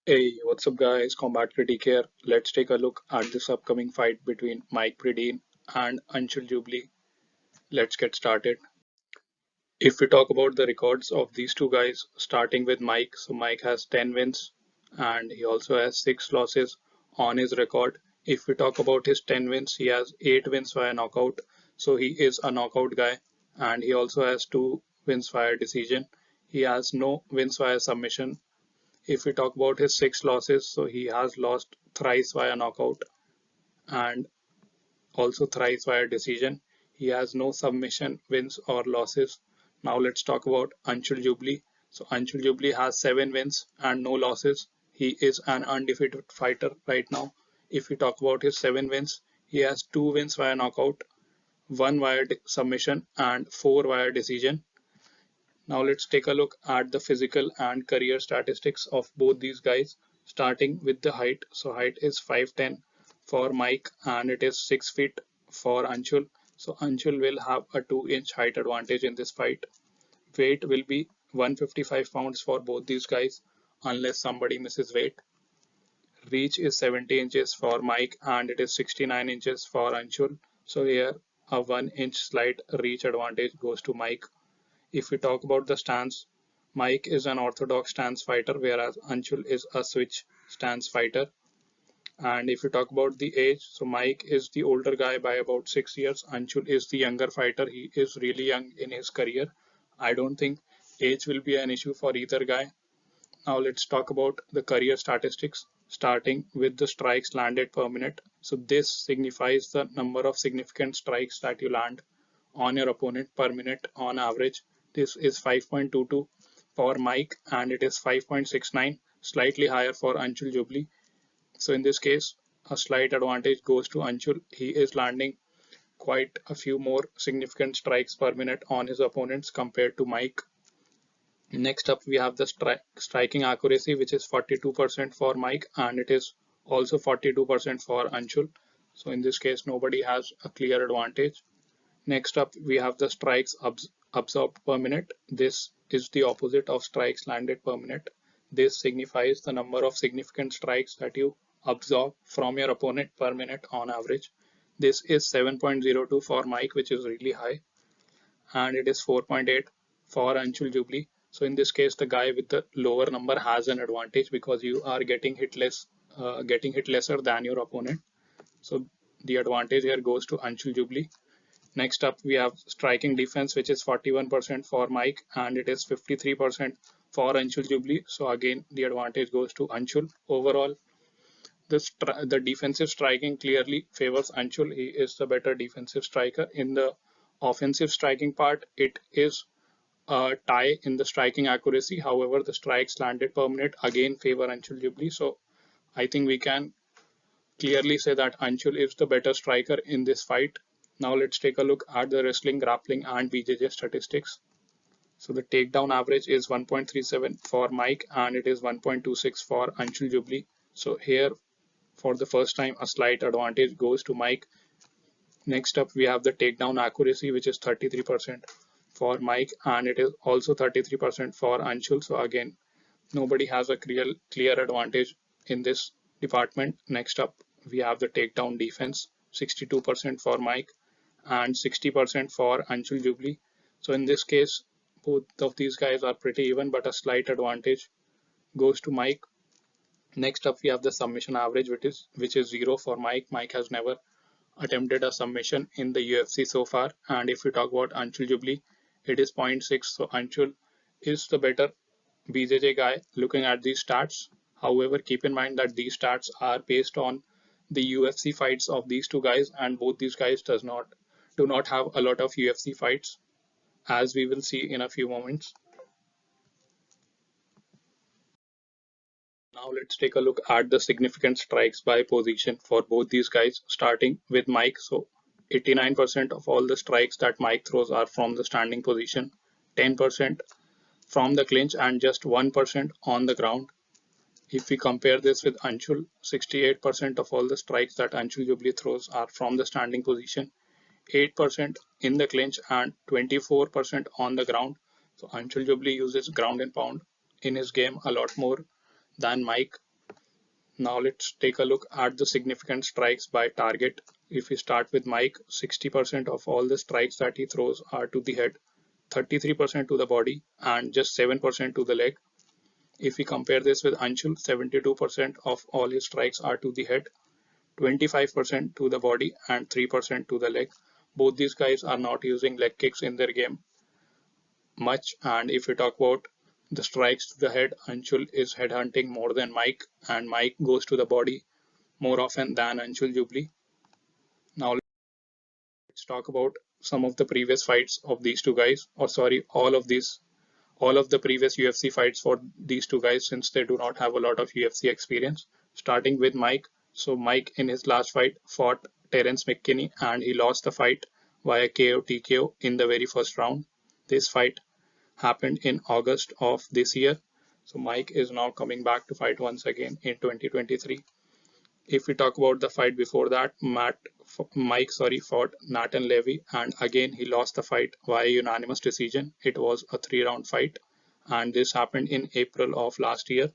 Hey, what's up guys? Combat Critic here. Let's take a look at this upcoming fight between Mike Predeen and Anshul Jubilee. Let's get started. If we talk about the records of these two guys, starting with Mike, so Mike has 10 wins and he also has 6 losses on his record. If we talk about his 10 wins, he has 8 wins via knockout, so he is a knockout guy, and he also has 2 wins via decision. He has no wins via submission. If we talk about his 6 losses, so he has lost thrice via knockout and also thrice via decision. He has no submission wins or losses. Now let's talk about Anshul Jubilee. So Anshul Jubilee has 7 wins and no losses. He is an undefeated fighter right now. If we talk about his 7 wins, he has 2 wins via knockout, one via submission, and 4 via decision. Now let's take a look at the physical and career statistics of both these guys, starting with the height. So height is 5'10" for Mike and it is 6 feet for Anshul. So Anshul will have a 2-inch height advantage in this fight. Weight will be 155 pounds for both these guys unless somebody misses weight. Reach is 70 inches for Mike and it is 69 inches for Anshul. So here a 1-inch slight reach advantage goes to Mike. If we talk about the stance, Mike is an orthodox stance fighter, whereas Anshul is a switch stance fighter. And if we talk about the age, so Mike is the older guy by about 6 years. Anshul is the younger fighter. He is really young in his career. I don't think age will be an issue for either guy. Now let's talk about the career statistics, starting with the strikes landed per minute. So this signifies the number of significant strikes that you land on your opponent per minute on average. This is 5.22 for Mike and it is 5.69, slightly higher for Anshul Jubilee. So in this case, a slight advantage goes to Anshul. He is landing quite a few more significant strikes per minute on his opponents compared to Mike. Next up, we have the striking accuracy, which is 42% for Mike and it is also 42% for Anshul. So in this case, nobody has a clear advantage. Next up, we have the strikes absorbed per minute. This is the opposite of strikes landed per minute. This signifies the number of significant strikes that you absorb from your opponent per minute on average. This is 7.02 for Mike, which is really high, and it is 4.8 for Anshul Jubilee. So in this case, the guy with the lower number has an advantage because you are getting hit lesser than your opponent. So the advantage here goes to Anshul Jubilee. Next up, we have striking defense, which is 41% for Mike and it is 53% for Anshul Jubilee. So again, the advantage goes to Anshul. Overall, the defensive striking clearly favors Anshul. He is the better defensive striker. In the offensive striking part, it is a tie in the striking accuracy. However, the strikes landed per minute again favor Anshul Jubilee. So I think we can clearly say that Anshul is the better striker in this fight. Now let's take a look at the wrestling, grappling and BJJ statistics. So the takedown average is 1.37 for Mike and it is 1.26 for Anshul Jubilee. So here for the first time a slight advantage goes to Mike. Next up we have the takedown accuracy, which is 33% for Mike and it is also 33% for Anshul. So again, nobody has a clear advantage in this department. Next up, we have the takedown defense, 62% for Mike and 60% for Anshul Jubilee. So in this case, both of these guys are pretty even, but a slight advantage goes to Mike. Next up, we have the submission average, which is 0 for Mike. Mike has never attempted a submission in the UFC so far. And if we talk about Anshul Jubilee, it is 0.6. So Anshul is the better BJJ guy looking at these stats. However, keep in mind that these stats are based on the UFC fights of these two guys, and both these guys do not have a lot of UFC fights, as we will see in a few moments. Now let's take a look at the significant strikes by position for both these guys, starting with Mike. So 89% of all the strikes that Mike throws are from the standing position, 10% from the clinch, and just 1% on the ground. If we compare this with Anshul, 68% of all the strikes that Anshul Jubilee throws are from the standing position, 8% in the clinch, and 24% on the ground. So Anshul Jubilee uses ground and pound in his game a lot more than Mike. Now let's take a look at the significant strikes by target. If we start with Mike, 60% of all the strikes that he throws are to the head, 33% to the body, and just 7% to the leg. If we compare this with Anshul, 72% of all his strikes are to the head, 25% to the body, and 3% to the leg. Both these guys are not using leg kicks in their game much. And if we talk about the strikes to the head, Anshul is headhunting more than Mike, and Mike goes to the body more often than Anshul Jubli. Now let's talk about some of the previous fights of these two guys, or sorry, all of the previous UFC fights for these two guys, since they do not have a lot of UFC experience. Starting with Mike. So Mike in his last fight fought Terence McKinney and he lost the fight via KO TKO in the very first round. This fight happened in August of this year. So Mike is now coming back to fight once again in 2023. If we talk about the fight before that, Mike fought Nathan Levy, and again he lost the fight via unanimous decision. It was a 3-round fight, and this happened in April of last year.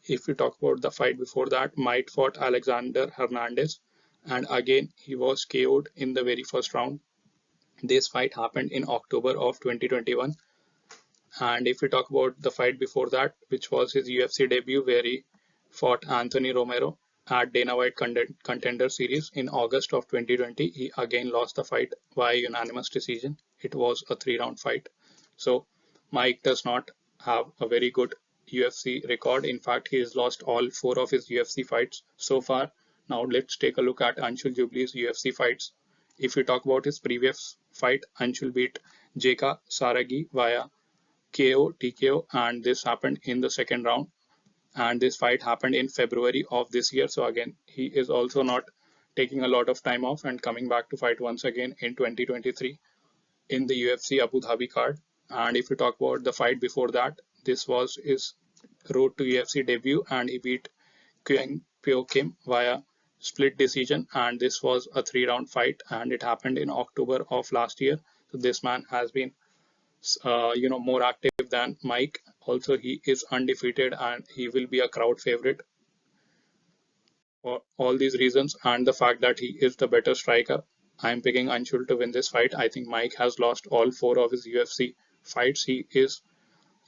If we talk about the fight before that, Mike fought Alexander Hernandez, and again he was KO'd in the very first round. This fight happened in October of 2021. And if we talk about the fight before that, which was his UFC debut, where he fought Anthony Romero at Dana White Contender Series in August of 2020, he again lost the fight via unanimous decision. It was a 3-round fight. So Mike does not have a very good UFC record. In fact, he has lost all 4 of his UFC fights so far. Now let's take a look at Anshul Jubli's UFC fights. If we talk about his previous fight, Anshul beat Jeka Saragi via KO, TKO, and this happened in the second round. And this fight happened in February of this year. So again, he is also not taking a lot of time off and coming back to fight once again in 2023 in the UFC Abu Dhabi card. And if we talk about the fight before that, this was his road to UFC debut, and he beat Kyung Pyo Kim via split decision. And this was a 3-round fight, and it happened in October of last year. So this man has been more active than Mike. Also, he is undefeated and he will be a crowd favorite for all these reasons and the fact that he is the better striker. I am picking Anshul to win this fight. I think Mike has lost all 4 of his UFC fights. He is,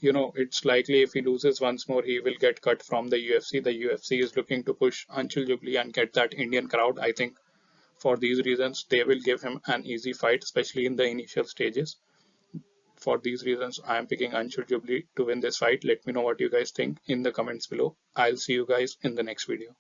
it's likely if he loses once more, he will get cut from the UFC. The UFC is looking to push Anshul Jubli and get that Indian crowd. I think for these reasons, they will give him an easy fight, especially in the initial stages. For these reasons, I am picking Anshul Jubli to win this fight. Let me know what you guys think in the comments below. I'll see you guys in the next video.